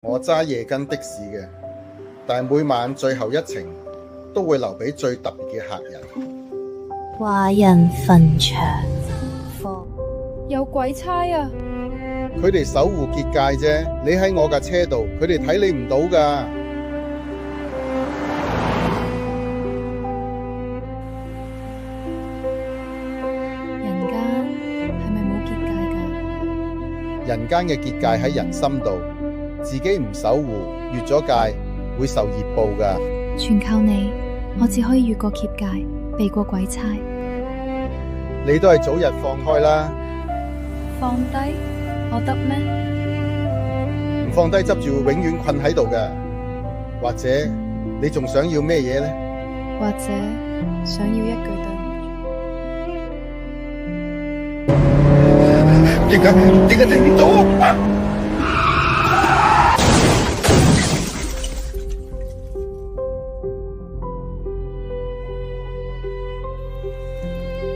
我揸夜間的士嘅，但係每晚最後一程都會留俾最特別嘅客人。華人墳場有鬼差啊！佢哋守護結界啫，你喺我架車度，佢哋睇你唔到㗎。人間係咪冇結界㗎？人間嘅結界喺人心度，自己唔守護，越咗界會受業報㗎。全靠你，我只可以越過結界，避過鬼差。你都係早日放開啦，放低我得咩？唔放低執住會永遠困喺度㗎。或者你仲想要咩嘢呢？或者想要一句對唔住？點解聽唔到？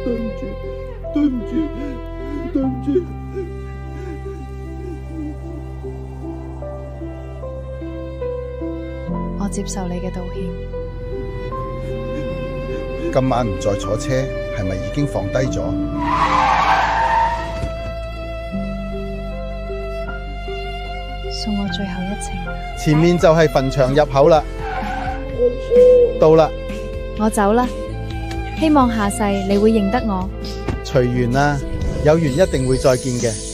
對唔住，對唔住，對唔住。我接受你嘅道歉。今晚唔再坐車，係咪已經放低咗？送我最後一程。前面就係墳場入口啦，到啦，我走啦，希望下世你會認得我。隨緣啦，有緣一定會再見嘅。